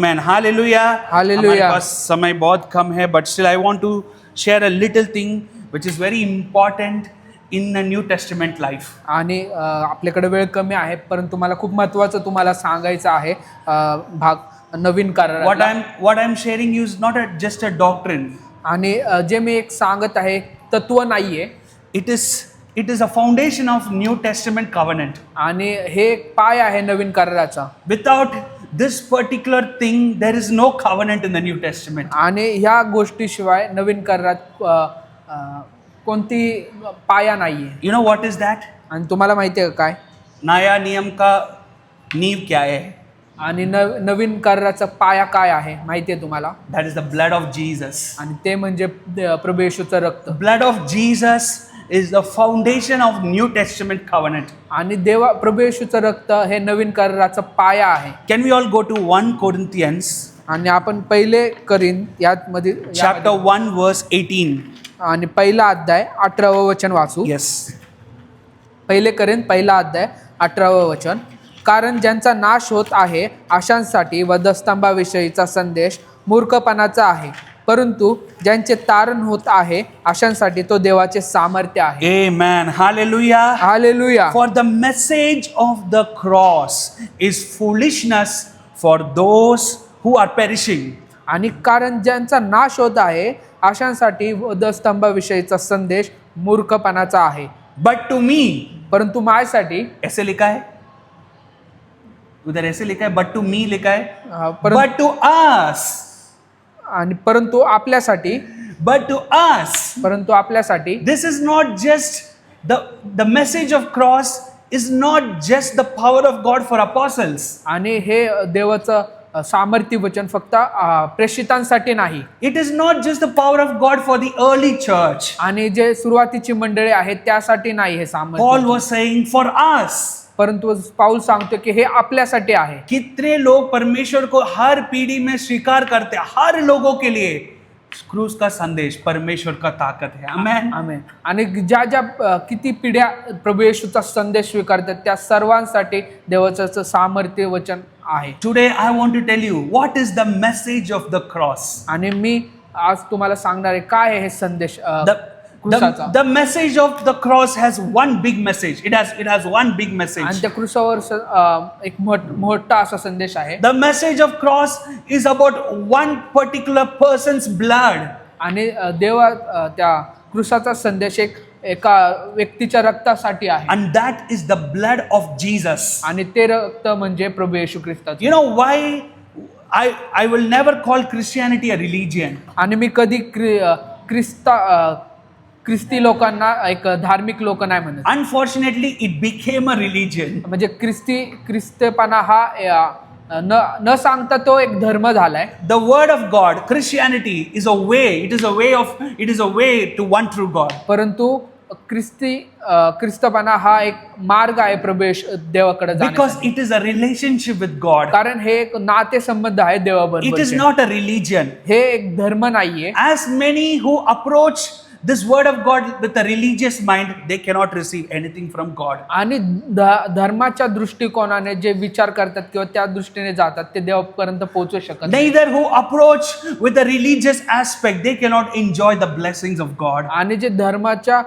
Man hallelujah Hallelujah. हमारे पास समय बहुत कम है but still I want to share a little thing which is very important in the New Testament life. आणि आपल्याकडे वेळ कमी आहे, परंतु मला खूप महत्त्वाचं तुम्हाला सांगायचं आहे. भाग नवीन what करार I am sharing you is not just a doctrine. आणि जे मी एक सांगत आहे तत्व नाहीये, it is a foundation of New Testament covenant. आणि हे एक पाय आहे नवीन कराराचा. Without this particular thing there is no covenant in the New Testament. आणि ह्या गोष्टीशिवाय नवीन करारात कोणती पाया नाहीये. You know what is that? आणि तुम्हाला माहिती आहे का काय? नया नियम का नींव क्या है? आणि नवीन कराराचा पाया काय आहे माहिती आहे तुम्हाला? That is the blood of Jesus. आणि ते म्हणजे प्रभू येशूचं रक्त. Blood of Jesus is the foundation of New Testament covenant. आणि प्रभू येशूचं रक्त हे नवीन कराराचा पाया आहे. Can we all go to 1 Corinthians आणि आपण पहिले करीन यामध्ये chapter 1 verse 18? आणि पहिला अध्याय 18व वचन वाचू. Yes. पहिले करीन पहिला अध्याय 18व वचन. कारण ज्यांचा नाश होत आहे अशांसाठी वधस्तंभाविषयीचा संदेश मूर्खपणाचा आहे, परंतु ज्यांचे तारण होत आहे अशांसाठी तो देवाचे सामर्थ्य आहे. Amen. Hallelujah. Hallelujah. For the message of the cross is foolishness for those who are perishing. आणि कारण ज्यांचा नाश होत आहे अशांसाठी वधस्तंभाविषयीचा संदेश मूर्खपणाचा आहे. But to me, परंतु माझ्यासाठी ऐसे लिखा है, उधर ऐसे लिखा है, but to me लिखा है, परंतु but to us, आणि परंतु आपल्यासाठी but to us, परंतु आपल्यासाठी this is not just the message of cross is not just the power of God for apostles. आणि हे देवाचं सामर्थ्य वचन फक्त प्रेषितांसाठी नाही. It is not just the power of God for the early church. आणि जे सुरुवातीची मंडळी आहेत त्यासाठी नाही हे सामर्थ्य. Paul was saying for us. परंतु पाऊल सांगतो की हे आपल्यासाठी आहे. कितने लोग परमेश्वर को हर पीढ़ी में स्वीकार करते हैं, हर लोगों के लिए क्रूस का संदेश परमेश्वर का ताकत है. आमेन. आमेन. आणि ज्या ज्या किती पिढ्या प्रभू येशूचा संदेश स्वीकारतात त्या सर्वांसाठी देवाचं सामर्थ्य वचन आहे. Today I want to tell you what is the message of the cross. आणि मी आज तुम्हाला सांगणार आहे काय आहे हे संदेश क्रूसाचा. The message of the cross has one big message. It has one big message. आणि त्या क्रूसावर एक मोठा असा संदेश आहे. The message of cross is about one particular person's blood. आणि देवा त्या क्रूसाचा संदेश एका व्यक्तीच्या रक्तासाठी आहे. And that is the blood of Jesus. आणि ते रक्त म्हणजे प्रभू येशू ख्रिस्ताचे. You know why I will never call Christianity a religion. आणि मी कधी ख्रिस्ती लोकांना एक धार्मिक लोक नाही म्हणत. Unfortunately, it became a religion. म्हणजे ख्रिस्तीपणा हा न सांगता तो एक धर्म झालाय. The word of God, Christianity, is a way. It is a way to one true God. परंतु ख्रिस्तपणा हा एक मार्ग आहे प्रभू देवाकडे Because जाण्यासाठी. it is a relationship with God. कारण हे एक नाते संबंध आहे It is देवाबरोबर. not a religion. हे एक धर्म नाहीये. As many who approach this word of God with a religious mind, they cannot receive anything from God. आणि धर्माच्या दृष्टिकोनाने जे विचार करतात किंवा त्या दृष्टीने जातात ते देवापर्यंत पोहोचू शकत नाही. Neither who approach with a religious aspect, they cannot enjoy the blessings of God. आणि जे धर्माच्या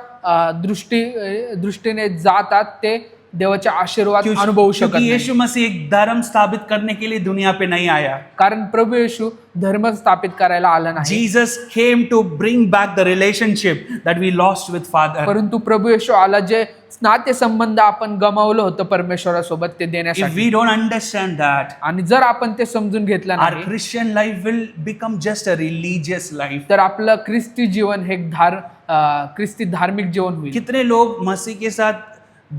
दृष्टीने जातात ते देवाचे आशीर्वाद अनुभवू शकत क्योंकि नाही. यीशु मसीह एक धर्म स्थापित करने के लिए दुनिया पे नहीं आया. कारण प्रभू येशू धर्म स्थापित करायला आला नाही. Jesus came to bring back the relationship that we lost with Father. परंतु प्रभू येशू आला जे नाते संबंध आपण गमावलं होतं परमेश्वरासोबत ते If देण्यासाठी. we don't understand that, आणि जर आपण ते समजून घेतलं our नाही Christian life will become just a religious life. तर आपलं ख्रिस्ती जीवन हे ख्रिस्ती धार्मिक जीवन होईल. कितने लोग मसीह के साथ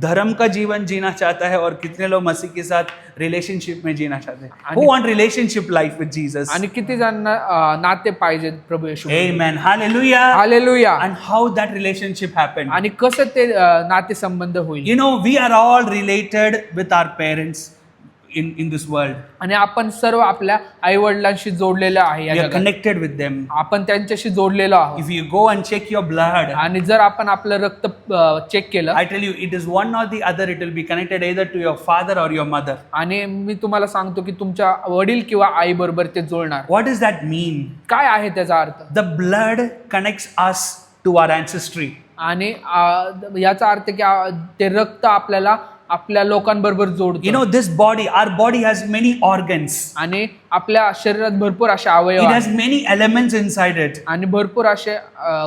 धर्म का जीवन जीना चाहता है और कितने लोग मसीह के साथ रिलेशनशिप में जीना चाहते हैं. Who want relationship life with Jesus? आणि किती जण नाते पाहिजे प्रभू येशू. Amen. Hallelujah. Hallelujah. And how that relationship happened? आणि कसं ते नाते संबंध होईल. You know, we are all related with our parents. in this world. आणि आपण सर्व आपल्या आई वडिलांशी जोडलेले आहे या We are जगात. connected with them. आपण त्यांच्याशी जोडलेलो आहोत. If you go and check your blood, आणि जर आपण आपलं रक्त चेक केलं I tell you, it is one or the other. It will be connected either to your father or your mother. आणि मी तुम्हाला सांगतो की तुमच्या वडील किंवा आई बरोबर ते जुळणार. What does that mean? काय आहे त्याचा अर्थ? The blood connects us to our ancestry. आणि याचा अर्थ की ते रक्त आपल्याला आपल्या लोकांबरोबर You जोडतो. know, this body, our body has many organs. आणि आपल्या शरीरात भरपूर असे अवयव It आहेत has many elements inside it. आणि भरपूर असे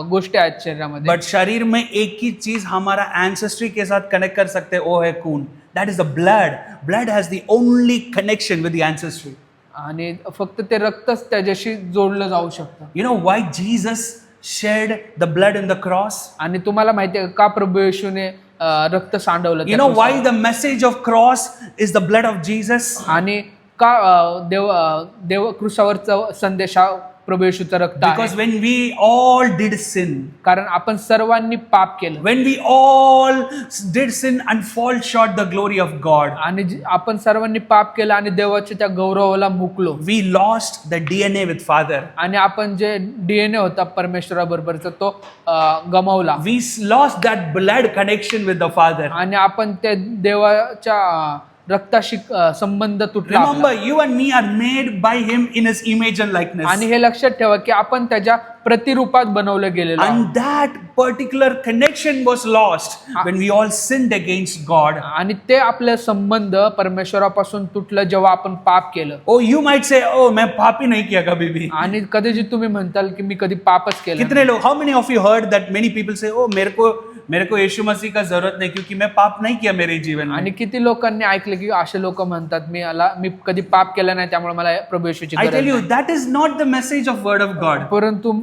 गोष्टी आहेत शरीरामध्ये. But शरीर में एक ही चीज हमारा ancestry के साथ connect कर सकते हैं, वो है खून. That is the blood. Blood has the only connection with the ancestry. आणि फक्त ते रक्तच त्याच्याशी जोडलं जाऊ शकतं. You know why Jesus shed the blood in the cross? आणि तुम्हाला माहिती आहे का प्रभू येशूने रक्त सांडवलं You त्या know why क्रूसावर? the message of cross is the blood of Jesus? आणि का देव क्रूसावरचा संदेश हा प्रभू येशूचं रक्त Because आहे. when we all did sin, कारण आपण सर्वांनी पाप केलं when we all did sin and fall short the glory of God, आणि आपण सर्वांनी पाप केलं आणि देवाच्या त्या गौरवाला मुकलो we lost the DNA with Father. आणि आपण जे डीएनए होता परमेश्वराबरोबरचा तो गमावला We lost that blood connection with the Father. आणि आपण त्या देवाच्या रक्ताशी संबंध तुटला आपला. Remember, you and me are made by Him in His image and likeness. आणि हे लक्षात ठेवा की आपण त्याच्या प्रतिरूपात बनवलं गेलेलं आहोत. And that particular connection was lost when we all sinned against God. आणि ते आपलं संबंध परमेश्वरापासून तुटलं जेव्हा आपण पाप केलं. Oh, you might say, oh, मैं पाप ही नहीं किया कभी भी. आणि कदाचित तुम्ही म्हणताल की मी कधी पापच केलं कितने लोग, how many of you heard that many people say, oh, मेरे को यीशु मसीह का जरूरत नहीं क्योंकि मैं पाप नहीं किया मेरे जीवन आणि में. किती लोकांनी ऐकलं की असे लोक म्हणतात मी कधी पाप केलं नाही त्यामुळे मला प्रभू येशूची I गरज tell you, नाही. that is not the message of word of God. परंतु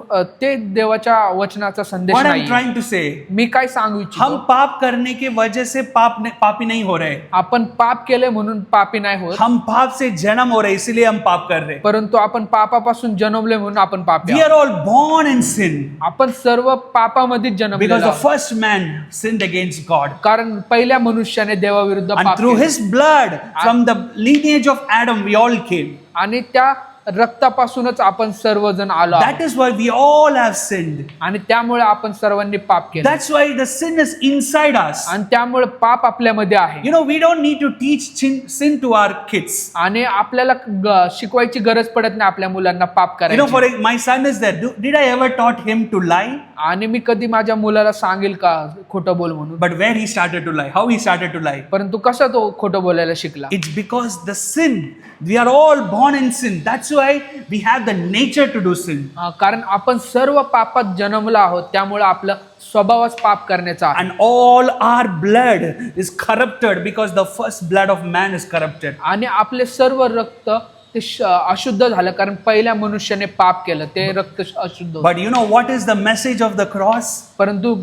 ते देवाच्या वचनाचा संदेश What I'm नाही. trying to say, मी काय सांगू हम इच्छितो? पाप करने के वजह से पापी नहीं हो रहे. आपण पाप केले म्हणून पापी नाही होत, हम पाप से जन्म हो रहे, इसीलिए हम पाप कर रहे. परंतु आपण पापापासून जन्मले म्हणून आपण पापी We आहोत. are all born in sin आपण सर्व पापामध्ये जन्मलेलो because the आहोत. first man sinned against God. कारण पहिल्या मनुष्याने देवाविरुद्ध And पाप through केले. his blood, from the lineage of Adam, we all came. आणि त्या रक्तापासूनच आपण सर्वजण आलो आहोत. That is why we all have sinned. आणि त्यामुळे आपण सर्वांनी पाप केलं That's why the sin is inside us. आणि त्यामुळे पाप आपल्यामध्ये आहे. You know, we don't need to teach sin to our kids. आणि आपल्याला शिकवायची गरज पडत नाही आपल्या मुलांना पाप You know, करायची. my son is there. Did I ever taught him to lie? आणि मी कधी माझ्या मुलाला सांगेल का खोटं बोल म्हणून, But where he started to lie? How he started to lie? परंतु कसा तो खोटं बोलायला शिकला? It's because the sin. We are all born in sin. That's why we have the nature to do sin. कारण आपण सर्व पापात जन्मलो आहोत, त्यामुळे आपलं स्वभावच पाप करण्याचा आहे. And all our blood is corrupted because the first blood of man is corrupted. आणि आपले सर्व रक्त ते अशुद्ध झालं कारण पहिल्या मनुष्याने पाप केलं, ते रक्त अशुद्ध होतं. But you know what is the message of the cross? परंतु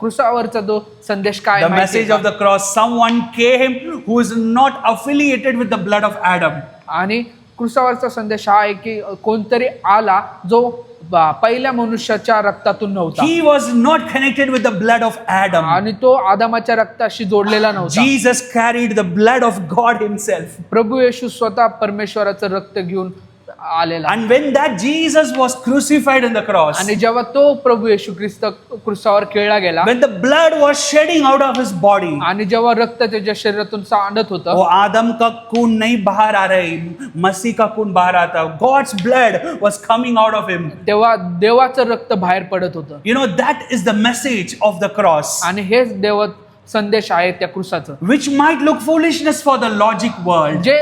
क्रूसावरचा तो संदेश काय The माहितीये message का? of the cross, someone came who is not affiliated with the blood of Adam. आणि क्रूसावरचा संदेश हा आहे की कोणतरी आला जो पहिल्या मनुष्याच्या रक्तातून नव्हता He was not connected with the blood of Adam. आणि तो आदामाच्या रक्ताशी जोडलेला नव्हता. Jesus carried the blood of God himself. प्रभू येशू स्वतः परमेश्वराचं रक्त घेऊन आलेला. And when that Jesus was crucified on the cross, आणि जेव्हा तो प्रभू येशू ख्रिस्त क्रूसावर खेळला गेला when the blood was shedding out of his body, आणि जेव्हा रक्त त्याच्या शरीरातून सांडत होतं, वो आदम का खून नहीं बाहर आ रही, मसीह का खून बाहर आता. God's blood was coming out of him. तेव्हा देवाचं रक्त बाहेर पडत होतं. You know, that is the message of the cross, आणि हेच देव संदेश आहे त्या क्रूसाचं, which might look foolishness for the logic world, जे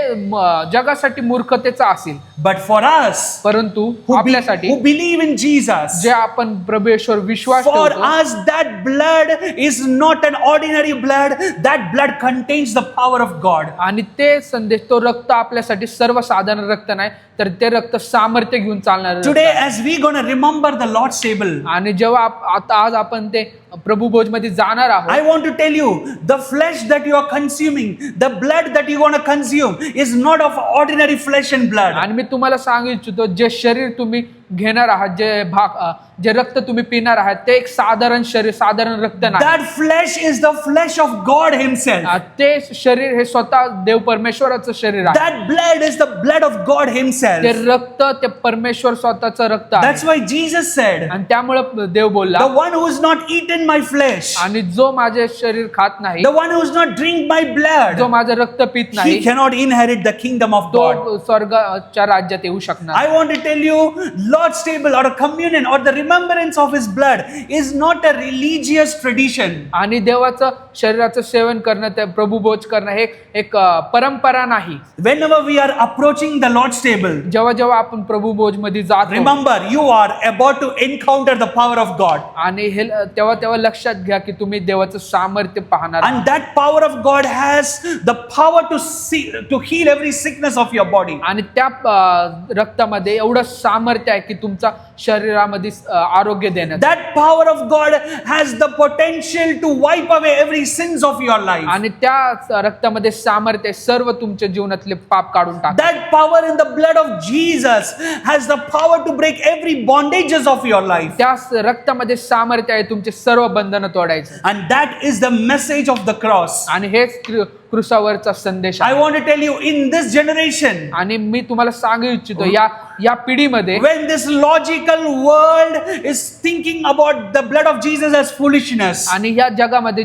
जगासाठी मूर्खतेचा असेल, but for us परंतु who आपल्यासाठी believe in Jesus, जे आपण प्रभू येशूवर विश्वास for ठेवतो, us that blood is not an ordinary blood. That blood contains the power of God. आणि ते संदेश, तो रक्त आपल्यासाठी सर्वसाधारण रक्त नाही, तर ते रक्त सामर्थ्य घेऊन चालणार. Today, as we gonna remember the Lord's table, आणि जेव्हा आता आज आपण ते प्रभू भोज मध्ये जाणार आहोत, I want to tell you, the flesh that you are consuming, the blood that you gonna consume is not of ordinary flesh and blood. आणि मी तुम्हाला सांगू इच्छितो, जे शरीर तुम्ही घेणार आहात, जे रक्त तुम्ही पिणार आहात, ते एक साधारण शरीर, साधारण रक्त नाही. That flesh is the flesh of God himself. ते शरीर हे स्वतः देव परमेश्वराचं शरीर आहे. That blood is the blood of God ते himself. रक्त ते परमेश्वर स्वतःचं रक्त आहे. That's why Jesus said, आणि त्यामुळे देव बोलला, the one who has not eaten my flesh, आणि जो माझे शरीर खात नाही, the one who has not drink my जो blood, माझं रक्त पित he नाही, cannot inherit the kingdom of God. तो स्वर्गाच्या राज्यात येऊ शकणार. I want to tell you, Lord's table or a communion or the remembrance of his blood is not a religious tradition. आणि देवाचं शरीराचं सेवन करणं, ते प्रभुभोज करणं हे एक परंपरा नाही. Whenever we are approaching the Lord's table, जेव्हा जेव्हा आपण प्रभुभोज मध्ये जातो, remember you are about to encounter the power of God. आणि हे तेव्हा तेव्हा लक्षात घ्या की तुम्ही देवाचं सामर्थ्य पाहणार. And that power of God has the power to heal every sickness of your body. आणि त्या रक्तामध्ये एवढं सामर्थ्य आहे की तुमच्या शरीरामध्ये आरोग्य देण्याचं. That power of God has the potential to wipe away every sins of your life. आणि त्या रक्तामध्ये सामर्थ्य आहे सर्व तुमच्या जीवनातले पाप काढून टाक. That power in the blood of Jesus has the power to break every bondages of your life. त्या रक्तामध्ये सामर्थ्य आहे तुमचे सर्व बंधनं तोडायचं. And that is the message of the cross. आणि हेच क्रुसावरचा संदेश I आहे. want to tell you, in this generation, आणि मी तुम्हाला सांगू इच्छितो, या पिढीमध्ये when this logical world is thinking about the blood of Jesus as foolishness, आणि या जगामध्ये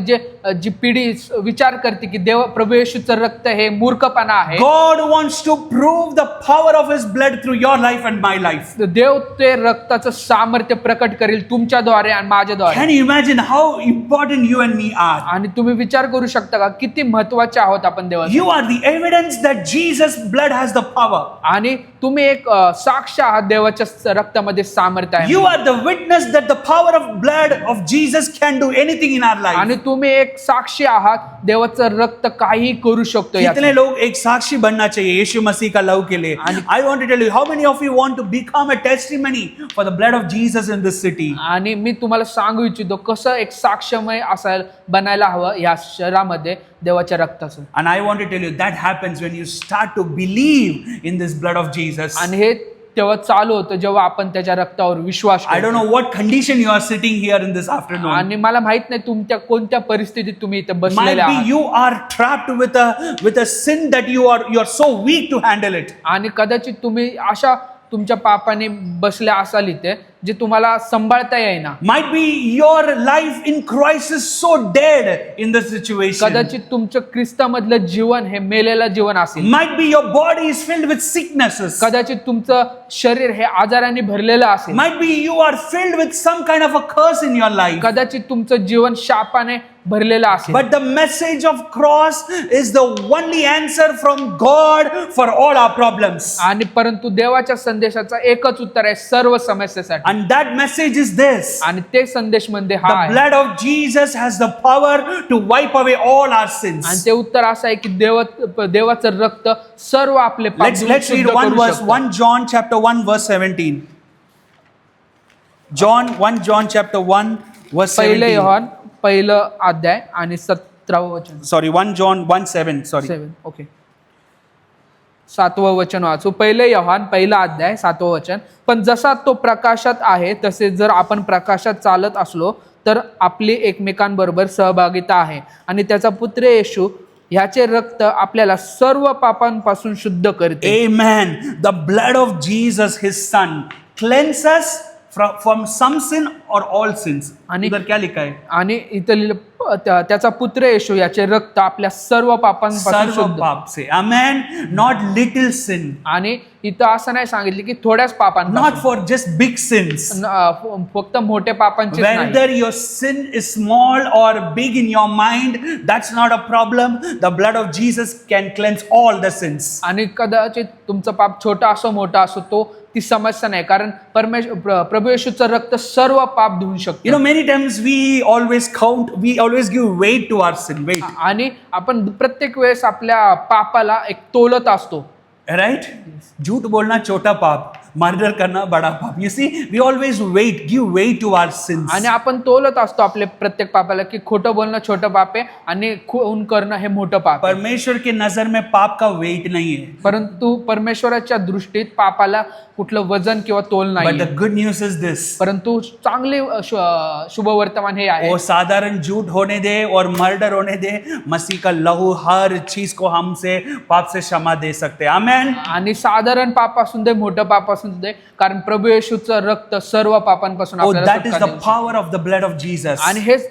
जी पिढी विचार करते की प्रभू येशूचं रक्त हे मूर्खपणा आहे, God wants to prove the power of his blood through your life and my life. देव ते रक्ताचं सामर्थ्य प्रकट करेल तुमच्याद्वारे आणि माझ्याद्वारे. Can you imagine how important you and me are? आणि तुम्ही विचार करू शकता का किती महत्वाचे आहोत आपण देवाचे. You are the evidence that Jesus' blood has the power. आणि तुम्ही एक साक्ष आहात देवाच्या रक्तामध्ये सामर्थ्य आहे. You are the witness that the power of blood of Jesus can do anything in our life. आणि तुम्ही एक साक्षी आहात देवाचं रक्त काही करू शकतो. कितने लोग एक साक्षी बनना चाहिए यीशु मसीह का लव के लिए? I want to tell you, how many of you want to become a testimony for the blood of Jesus in this city? आणि मी तुम्हाला सांगू इच्छितो कसं एक साक्षमय असायला बनायला हवं या शहरामध्ये देवाच्या रक्ताचं. And I want to tell you, that happens when you start to believe in this blood of Jesus. आणि हे तेव्हा चालू होतं जेव्हा आपण त्याच्या रक्तावर विश्वास I don't करतो. know what condition you are sitting here in this afternoon. आणि मला माहित नाही तुमच्या कोणत्या परिस्थितीत तुम्ही इथे Might बसलेले be आहात. you are trapped with a sin that you are so weak to handle it. आणि कदाचित तुम्ही अशा तुमच्या पापाने बसल्या असाल इथे जे तुम्हाला सांभाळता येईना. Might be your life in Christ is so dead in this situation. कदाचित तुमचं ख्रिस्तामधलं जीवन हे मेलेलं जीवन असेल. Might be your body is filled with sicknesses. कदाचित तुमचं शरीर हे आजाराने भरलेलं असेल. Might be you are filled with some kind of a curse in your life. कदाचित तुमचं जीवन शापाने भरलेलं असेल. But the message of cross is the only answer from God for all our problems. आणि परंतु देवाच्या संदेशाचा एकच उत्तर आहे सर्व समस्येसाठी. And that message is this. आणि ते संदेश मध्ये हा The आहे. blood of Jesus has the power to wipe away all our आणि sins. ते उत्तर असं आहे की देवाचं रक्त सर्व आपले पाप Let's read शुद्ध one करू verse, शकतं. 1 John chapter 1 verse 17. 1 John chapter 1 verse पहिले 17. योहान पहिलं अध्याय आणि 17वं वचन. Sorry, 1 John 1:7. Sorry. 7 ओके. 7वं वचन वाचू. पहिले योहान पहिला अध्याय 7वं वचन. पण जसा तो प्रकाशात आहे तसे जर आपण प्रकाशात चालत असलो तर आपली एकमेकांबरोबर सहभागिता आहे आणि त्याचा पुत्र येशू ह्याचे रक्त आपल्याला सर्व पापांपासून शुद्ध करते. Amen. The blood of Jesus, his son, cleanses us from some sin or all sins. आणि- उधर क्या लिखा है? आणि इथं लिहिलं, त्याचा पुत्र येशू याचे रक्त आपल्या सर्व पापांपासून सर्व शुद्ध. पाप से. Amen. Not little sin. आणि इथं असं नाही सांगितलं की थोड्याच Not पापांपासून, for just big sins. फक्त मोठे पापांचे नाही. Whether your sin is small or big in your mind, that's not a problem. The blood of Jesus can cleanse all the sins. आणि कदाचित तुमचं पाप छोटा असो मोठा असो तो ती समस्या नाही, कारण प्रभू येशूचं रक्त सर्व पाप धुवून You शकतो. know, many times we always give weight to our sin. Weight. आणि आपण प्रत्येक वेळेस आपल्या पापाला एक तोलत असतो. Right? झूठ बोलना छोटा पाप, मर्डर करना बड़ा पाप. You see, we always give way to our sins. आणि आपण तोलत असतो आपले प्रत्येक पापाला की खोटं बोलणं छोटं पाप आहे आणि खून करणं हे मोठं पाप आहे. परमेश्वर के नजर में पाप का वेट नहीं है. परंतु परमेश्वराच्या दृष्टीत पापाला कुठलं वजन किंवा तोल But नाही. the good news is this. परंतु चांगले शुभ वर्तमान हे आहे वो साधारण झूठ होने दे और मर्डर होने दे, मसीह का लहू हर चीज को हमसे पाप से क्षमा दे सकते हैं. आमेन. आणि साधारण पाप असून दे मोठं पाप असून दे, कारण प्रभू येशूचं रक्त सर्व पापांपासून Oh, आपल्याला that is सुटका the देऊ शकते. power of the blood of Jesus. आणि हेच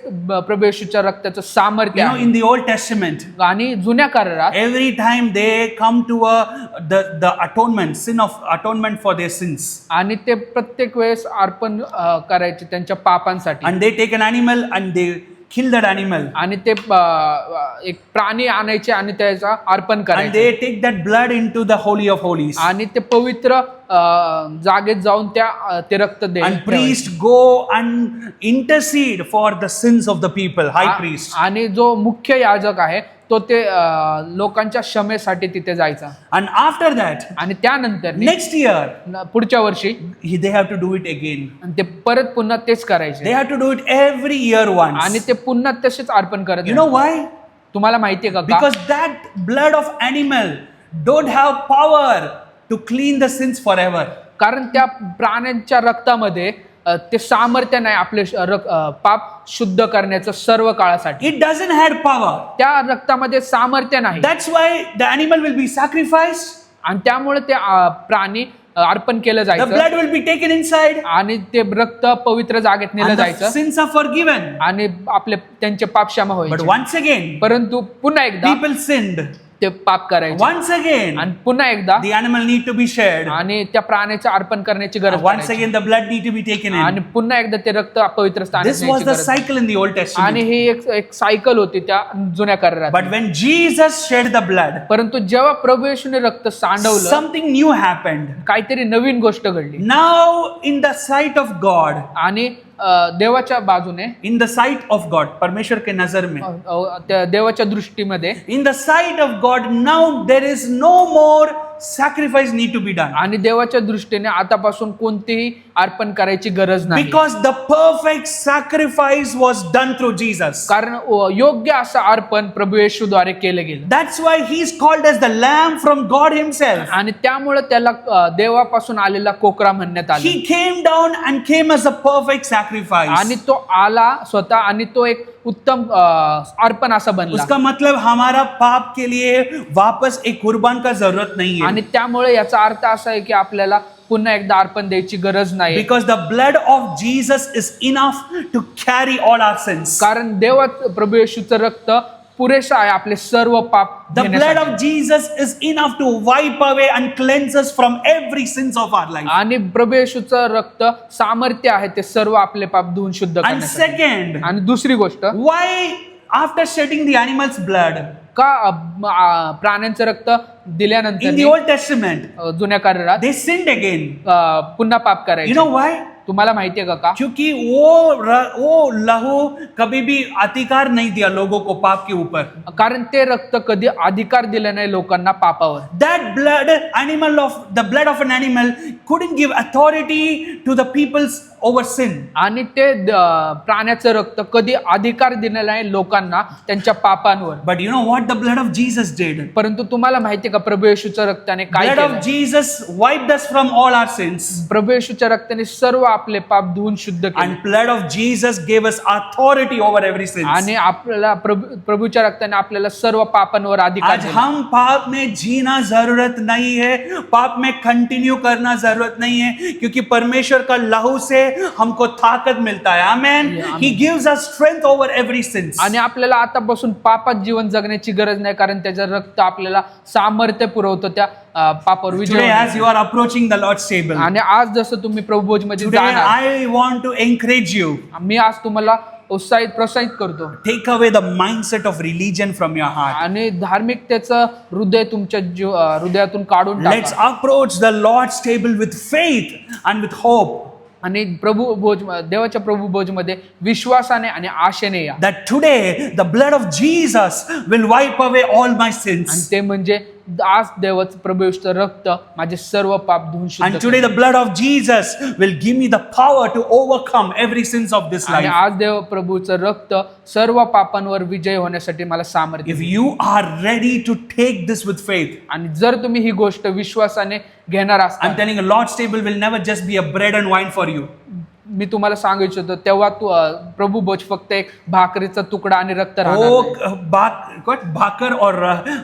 प्रभू येशूच्या रक्ताचं सामर्थ्य You know, आहे. in the Old Testament, आणि जुन्या करारात every time they come to the atonement, sin of atonement for their sins, आणि ते प्रत्येक वेळेस अर्पण करायचे त्यांच्या पापांसाठी. and they take an animal and they kill that animal, आणि ते एक प्राणी आणायचे आणि त्याचा अर्पण and करायचे they take that blood into the holy of holies, आणि ते पवित्र जागेत जाऊन ते रक्त and priest go and intercede for the sins of the people. High priest. आणि जो मुख्य याजक आहे तो ते लोकांच्या क्षमेसाठी तिथे जायचा. And after that, आणि त्यानंतर next year, पुढच्या वर्षी they have to do it again. आणि ते परत पुन्हा तेच They करायचे have to do it every year once. आणि ते पुन्हा तसेच अर्पण करत You know why? तुम्हाला माहितीये का Because that blood of animal don't have power to clean the sins forever. कारण त्या प्राण्यांच्या रक्तामध्ये ते सामर्थ्य नाही आपले पाप शुद्ध करण्याचं सर्व काळासाठी. It doesn't have power. त्या रक्तामध्ये सामर्थ्य नाही. That's why the animal will be sacrificed. आणि त्यामुळे ते प्राणी अर्पण केलं The जायचं blood will be taken inside. आणि ते रक्त पवित्र जागेत नेलं And the जायचं sins are forgiven. आणि आपले त्यांचे पाप क्षमा But व्हायचे. once again, परंतु पुन्हा एकदा people sinned. ते पाप करायचे Once again, आणि पुन्हा एकदा the animal need to be shed. आणि त्या प्राण्याचं अर्पण करण्याची गरज Once पडायची. again, the blood need to be taken आणि in. पुन्हा एकदा ते रक्त पवित्र स्थानात This was न्यायची the गरज cycle in the Old आणि Testament. ही एक सायकल होती त्या जुन्या करारात. But when Jesus shed the blood, परंतु जेव्हा प्रभू येशूने रक्त सांडवलं something new happened. काहीतरी नवीन गोष्ट घडली Now, in the sight of God, आणि देवाच्या बाजूने in the sight of God, परमेश्वर के नजर में, त्या देवाच्या दृष्टीमध्ये in the sight of God, now there is no more sacrifice need to be done. आणि देवाच्या दृष्टीने आतापासून कोणतीही अर्पण करायची गरज नाही. Because the perfect sacrifice was done through Jesus. कारण योग्य असं अर्पण प्रभू येशूद्वारे केलं गेलं. That's why he's called as the Lamb from God himself. आणि त्यामुळे त्याला देवापासून आलेला कोकरा म्हणण्यात आलं. He came down and came as a perfect sacrifice. आणि तो आला स्वतः आणि तो एक उत्तम अर्पण असा बनला. उसका मतलब हमारा पाप के लिए वापस एक कुर्बान का जरूरत नहीं है. आणि त्यामुळे याचा अर्थ असा आहे की आपल्याला पुन्हा एकदा अर्पण द्यायची गरज नाही. Because the blood of Jesus is enough to carry all our sins. कारण देवा प्रभू येशूचं रक्त पुरेसं आहे आपले सर्व पाप The blood घेण्यासाठी. of Jesus is enough to wipe away and cleanse us from every sins of our life. आणि प्रभू येशूचं रक्त सामर्थ्य आहे ते सर्व आपले पाप धुवून शुद्ध And करण्यासाठी. second, आणि दुसरी गोष्ट, why after shedding the animal's blood का प्राण्यांचं रक्त in दिल्यानंतर the Old Testament, जुन्या करारात they sinned again? पुन्हा पाप You करायचे. know why? तुम्हाला माहितीये का? क्योंकि वो लहू कभी भी अधिकार नहीं दिया लोगों को पाप के ऊपर. कारण ते रक्त कधी अधिकार दिला नाही लोकांना papaver. That the blood of an animal couldn't give authority to the peoples over sin. आणि ते प्राण्याचं रक्त कधी अधिकार दिला नाही लोकांना त्यांच्या पापांवर. But you know what the blood of Jesus did? परंतु तुम्हाला माहितीये का प्रभू येशूच्या रक्ताने काय Blood of केलं? Jesus wiped us from all our sins. प्रभू येशूच्या रक्ताने सर्व आपले पाप धुवून शुद्ध केले. And blood of Jesus gave us authority over every sin. आणि आपल्याला प्रभूच्या रक्ताने आपल्याला सर्व पापांवर अधिकार आज दिला. हम पाप में जीना जरूरत नहीं है, पाप में कंटिन्यू करना जरूरत नहीं है, क्योंकि परमेश्वर का लहू से हमको ताकत मिलता है. आमेन. He gives us strength over every sin. आणि आपल्याला आतापासून पापात जीवन जगण्याची गरज नाही, कारण त्याचं रक्त आपल्याला सामर्थ्य पुरवतो त्या पापावर विजय Today, as होण्यासाठी. you are approaching the Lord's table, आणि आज जसं तुम्ही प्रभू भोजमध्ये today जाणार, I want to encourage you. मी आज तुम्हाला प्रोत्साहित करतो. Take away the mindset of religion from your heart. आणि धार्मिकतेचं हृदय तुमच्या हृदयातून काढून Let's टाका. approach the Lord's table with faith and with hope. आणि देवाच्या प्रभू भोजमध्ये विश्वासाने आणि आशेने या. That today the blood of Jesus will wipe away all my आणि sins. ते म्हणजे आज देवाचं प्रभू येशूचं रक्त माझे सर्व पाप धुवून शुद्ध And today the blood of Jesus will give me the power to overcome every sins of this आणि life. आज देव प्रभूचं रक्त सर्व पापांवर विजय होण्यासाठी मला सामर्थ्य If देईल. you are ready to take this with faith, आणि जर तुम्ही ही गोष्ट विश्वासाने घेणार I'm असता, telling you, Lord's table will never just be a bread and wine for you. मी तुम्हाला सांगू इच्छितो तेव्हा तू प्रभू भोज फक्त एक भाकरीचा तुकडा आणि रक्त राहणार वो नाही. भाकर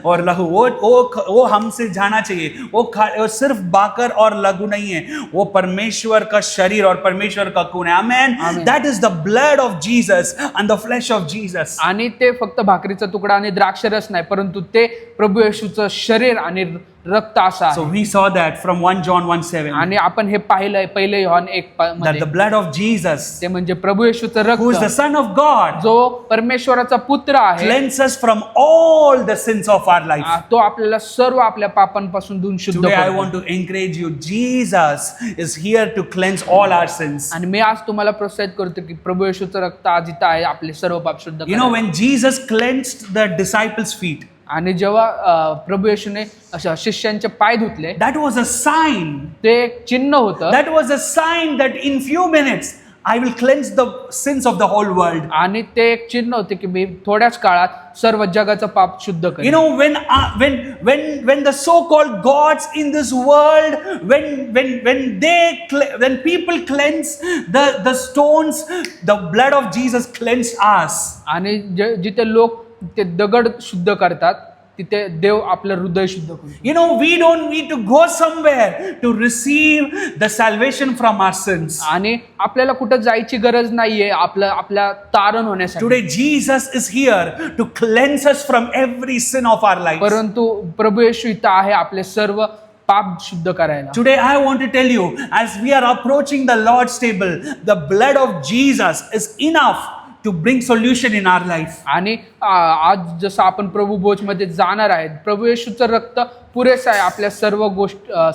और लहू वो हमसे जाना चाहिए. वो सिर्फ भाकर और लघु नहीं है, वो परमेश्वर का शरीर और परमेश्वर का खून है. Amen. Amen. That is the blood of Jesus and the flesh of Jesus. आणि ते फक्त भाकरीचा तुकडा आणि द्राक्षरस नाही, परंतु ते प्रभू येशूचं शरीर आणि रक्त असं So आहे. we saw that from 1 John 1:7, आणि आपण हे पाहिलंय पहिले योहान 1 that मध्ये, the blood of Jesus, ते म्हणजे प्रभू येशूचं who is the रक्त Son of God, जो परमेश्वराचा पुत्र आहे, cleanses from all the sins of our life. तो आपल्याला सर्व आपल्या पापांपासून धुवून शुद्ध Today I करतो. want to encourage you. Jesus is here to cleanse all our sins. आणि मी आज तुम्हाला प्रोत्साहित करतो की प्रभू येशूचं रक्त आज इथं आहे आपले सर्व पाप शुद्ध You know, करायला. when Jesus cleansed the disciples' feet, आणि जेव्हा प्रभू येशूने अशा शिष्यांचे पाय धुतले, that was a sign. ते एक चिन्ह होतं That was a sign that in few minutes I will cleanse the sins of the whole world. आणि ते एक चिन्ह होते की मी थोड्याच काळात सर्व जगाचं पाप शुद्ध You करेन. know, when the so-called gods in this world, when people cleanse the stones, the blood of Jesus cleansed us. आणि जिथे लोक ते दगड शुद्ध करतात, तिथे देव आपलं हृदय शुद्ध करतो. You know, we don't need to go somewhere to receive the salvation from our sins. आणि आपल्याला कुठं जायची गरज नाहीये आपल्या तारण होण्यासाठी. Today Jesus is here to cleanse us from every sin of our lives. परंतु प्रभू येशू इथं आहे आपले सर्व पाप शुद्ध करायला. Today I want to tell you, as we are approaching the Lord's table, the blood of Jesus is enough to bring solution in our life. आणि आज जसं आपण प्रभू भोज मध्ये जाणार आहेत, प्रभू येशूचं रक्त पुरेसं आहे आपल्या सर्व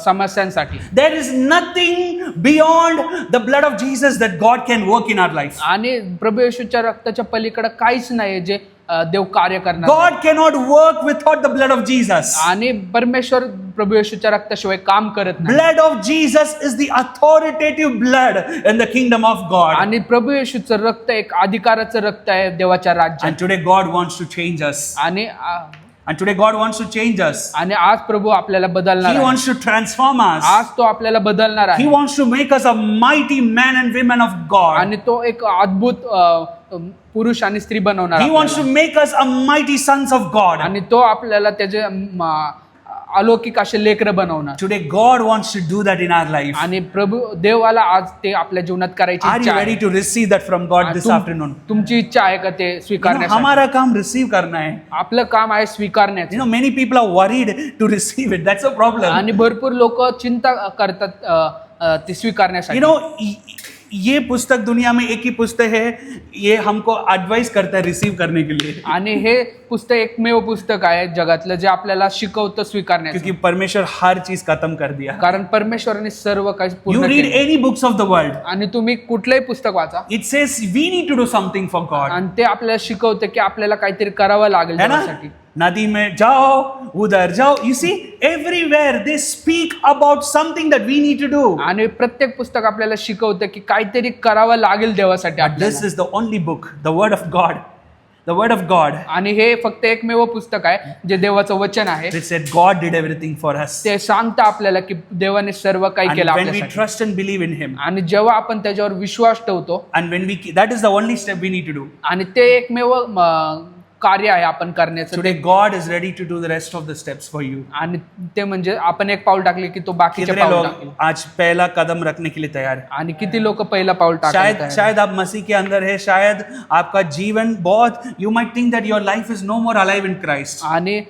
समस्यांसाठी. There is nothing beyond the blood of Jesus that God can work in our life. आणि प्रभू येशूच्या रक्ताच्या पलीकडे काहीच नाही जे देव कार्य करणार. God cannot work without the blood of Jesus. आणि परमेश्वर प्रभू येशूच्या रक्ताशिवाय काम करत नाही. Blood of Jesus is the authoritative blood in the kingdom of God. आणि प्रभू येशूचं रक्त एक अधिकाराचं रक्त आहे देवाच्या राज्यात. And today God wants to change us. And today God wants to change us. आणि आज प्रभू आपल्याला बदलणार He आहे. wants to transform us. आज तो आपल्याला बदलणार He आहे. wants to make us a mighty man and women of God. आणि तो एक अद्भुत पुरुष आणि स्त्री बनवणार He wants to आपल्याला. make us a mighty sons of God. आणि तो आपल्याला त्याचे अलौकिक असे लेकरं बनवणार. Today God wants to do that in our life. आणि प्रभू देवाला आज ते आपल्या जीवनात करायची Are you इच्छा ready आहे. to receive that from God this afternoon? तुमची इच्छा आहे का ते You know, स्वीकारण्यासाठी? हमारा काम receive करना है. आपलं काम आहे You स्वीकारण्याचं. know, many people are worried to receive it. That's a problem. आणि भरपूर लोक चिंता करतात ते स्वीकारण्यासाठी. You know, ये पुस्तक दुनिया में एक ही पुस्तक है, ये हमको एडवाइस करता है रिसीव करने के लिए. आणि हे पुस्तक एकमेव पुस्तक आहे जगातलं जे आपल्याला शिकवतं स्वीकारण्याचं. क्योंकि परमेश्वर हर चीज खत्म कर दिया. कारण परमेश्वराने सर्व काही You पूर्ण read केलं. any books of the world, आणि तुम्ही कुठलंही पुस्तक वाचा, it says we need to do something for God. आणि ते आपल्याला शिकवतं की आपल्याला काहीतरी करावं लागेल है ना? देवासाठी. नदी में जाओ, उधर जाओ. You see, everywhere they speak about something that we need to do. आणि प्रत्येक पुस्तक आपल्याला शिकवतं की काहीतरी करावं लागेल देवासाठी This आपल्याला. is the only book, the word of God. The word of God. आणि हे फक्त एकमेव पुस्तक आहे जे देवाचं वचन आहे. It said God did everything for us. ते सांगतं आपल्याला की देवाने सर्व काही And केलं when we आपल्यासाठी. trust and believe in Him, आणि जेव्हा आपण त्याच्यावर विश्वास ठेवतो, and when that is the only step we need to do. आणि ते एकमेव कार्य आहे आपण करण्याचं. Today God is ready to do the rest of the steps for you. आणि ते म्हणजे आपण एक पाऊल टाकले की तो बाकीचे कितने पाऊल लोग टाकेल. आज पहला कदम रखने के लिए तैयार हैं? आणि किती लोक पहिला पाऊल शायद टाकतात. शायद आप मसीह के अंदर है, शायद आपका जीवन बहुत, you might think that your life is no more alive in Christ. आणि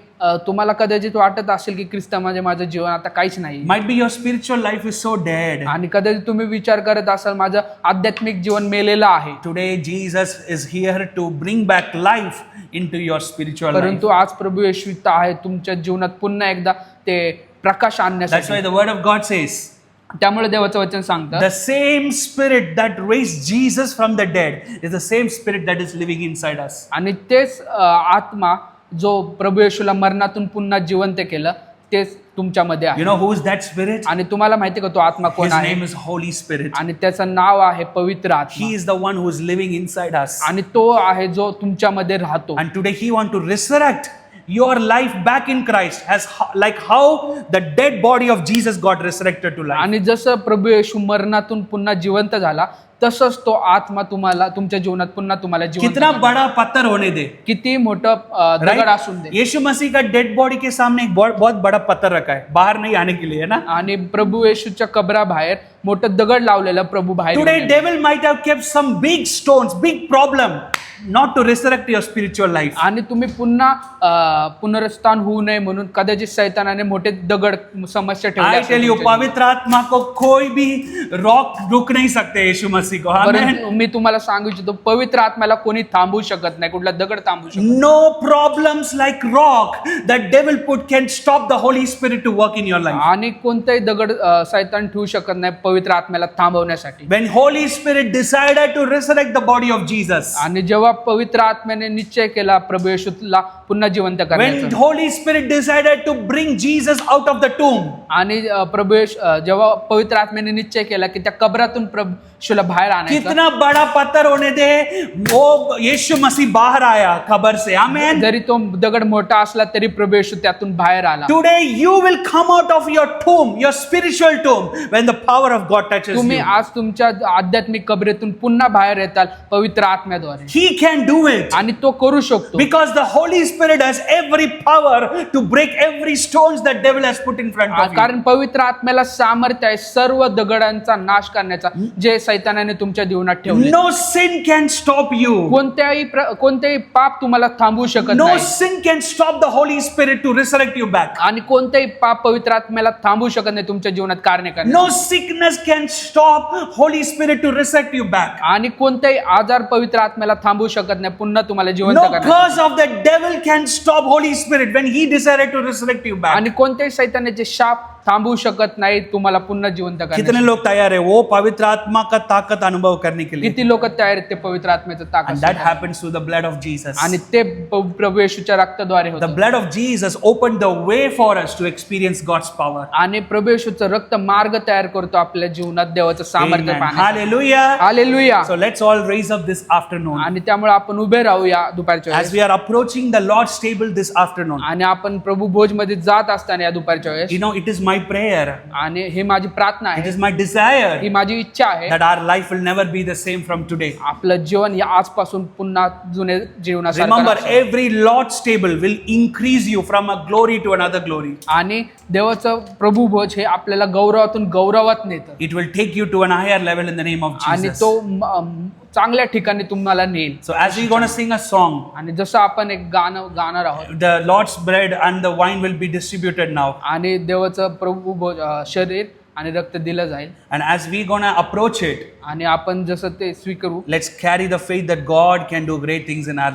तुम्हाला कदाचित वाटत असेल की ख्रिस्तामध्ये माझं जीवन आता काहीच नाही. Might be your spiritual life is so dead. आणि कदाचित तुम्ही विचार करत असाल माझं आध्यात्मिक जीवन मेलेलं आहे. Today Jesus is here to bring back life into your spiritual life. परंतु आज प्रभू येशू इथं आहे तुमच्या जीवनात पुन्हा एकदा ते प्रकाश That's why आणण्यासाठी. the word of God says, त्यामुळे देवाचं वचन सांगतं the same spirit that raised Jesus from the dead is the same spirit that is living inside us. आणि तेच आत्मा जो प्रभू येशूला मरणातून पुन्हा जिवंत केलं तेच तुमच्यामध्ये आहे. You know who's that Spirit? आणि तुम्हाला माहिती का तो आत्मा कोण His आहे? name is Holy Spirit. आणि त्याचं नाव आहे पवित्र आत्मा. He is the one who is living inside us. आणि तो आहे जो तुमच्यामध्ये राहतो. And today He wants to resurrect your life back in Christ, as like how the dead body of Jesus got resurrected to life. आणि जसं प्रभू येशू मरणातून पुन्हा जिवंत झाला, तसंच तो आत्मा तुम्हाला तुमच्या जीवनात पुन्हा तुम्हाला जिवंत कितना करणार. बड़ा पत्थर होने दे, किती मोठं दगड असून दे. यीशु मसीह का डेड बॉडी के सामने एक बहुत बड़ा पत्थर रखा है बाहर नहीं आने के लिए, है ना? आणि प्रभू येशूच्या कबराबाहेर मोठं दगड लावलेलं प्रभू बाहेर Today येऊन आहे. devil might have kept some big stones, big problem, not to resurrect your spiritual life. आणि तुम्ही पुन्हा पुनरुत्थान होऊ नये म्हणून कदाचित शैतानाने मोठे दगड समस्या ठेवली I असेल tell you, तुमच्या पवित्र आत्मा को कोई भी रोक नहीं सकते यीशु मसीह को. जीवनात. Amen. परंतु मी तुम्हाला सांगू इच्छितो पवित्र आत्म्याला कोणी थांबवू शकत नाही, कुठला दगड थांबवू शकत नाही. No problems like rock that devil put can stop the Holy Spirit to work in your life. आणि कोणताही दगड शैतान ठेवू शकत नाही पवित्र आत्म्याला थांबवण्यासाठी. When Holy Spirit decided to resurrect the body of Jesus, आणि जेव्हा पवित्र आत्म्याने निश्चय केला प्रभू येशूला पुन्हा जिवंत when करण्याचा, Holy Spirit decided to bring Jesus out of the tomb, आणि प्रभू येशू जेव्हा पवित्र आत्म्याने निश्चय केला की त्या कबरातून प्रभू येशूला बाहेर आणायचं, कितना बड़ा पत्थर होने दे, वो यीशु मसीह बाहर आया खबर से. आमेन. जरी तो दगड मोठा असला तरी प्रभू येशू त्यातून बाहेर आला. Today you will come out of your tomb, your spiritual tomb, when the power of God touches तुम्ही you. आज तुमच्या आध्यात्मिक कबरेतून पुन्हा बाहेर येताल पवित्र आत्म्याद्वारे, He can do it आणि तो करू शकतो. because the Holy Spirit has every power to break every stones that devil has put in front of you. कारण पवित्र आत्म्याला सामर्थ्य आहे सर्व दगडांचा नाश करण्याचा जे सैतानाने तुमच्या जीवनात ठेवले. No sin can stop you. कोणतेही पाप तुम्हाला थांबवू शकत No नाही, sin can stop the Holy Spirit to resurrect you back. आणि कोणतेही पाप पवित्र आत्म्याला थांबवू शकत नाही तुमच्या जीवनात कार्य करण्यास. No sickness can stop Holy Spirit to resurrect you back. आणि कोणतेही आजार पवित्र आत्म्याला थांबवू शकत नाही पुन्हा तुम्हाला जिवंत No करण्यास. curse of the devil can stop Holy Spirit when he decided to resurrect you back. आणि कोणत्याही सैतानाचे शाप थांबवू शकत नाही तुम्हाला पुन्हा जिवंत कितने करण्यास. लोग तैयार है वो पवित्र आत्मा का ताकत अनुभव करने के लिए? किती लोक तयार आहेत ते पवित्र आत्म्याचं And ताकद that happens through the blood of Jesus. आणि ते प्रभू येशूच्या रक्ताद्वारे The होतं. blood of Jesus opened the way for us to experience God's power. आणि प्रभू येशूचं रक्त मार्ग तयार करतो आपल्या जीवनात देवाचं सामर्थ्य Amen. पाहण्यासाठी. Hallelujah. Hallelujah. So let's all raise up this afternoon. आणि त्यामुळे आपण उभे राहूया दुपारच्या As वेळेस. we are approaching the Lord's table this afternoon, आणि आपण प्रभू भोज मध्ये जात असताना या दुपारच्या वेळेस, you know, it is my prayer, आणि हे माझी प्रार्थना it आहे, is my desire ही माझी इच्छा आहे, that our life will never be the same from today. आपलं जीवन या आजपासून पुन्हा जुने जीवनासारखं Remember, नसेल. every Lord's table will increase you from a glory to another glory. आणि देवाचं प्रभू भोज हे आपल्याला गौरवातून गौरवात नेतं, It will take you to an higher level in the name of आणि Jesus. तो चांगल्या ठिकाणी तुम्हाला नेईल. So as we're going to sing a song, आणि जसं आपण एक गाणं गाणार आहोत, the Lord's bread and the wine will be distributed now. आणि देवाचं प्रभू भोज शरीर आणि रक्त दिलं जाईल, And as we're going to approach it, आणि आपण जसं ते स्वीकारू, let's carry the faith that God can do great things in our life.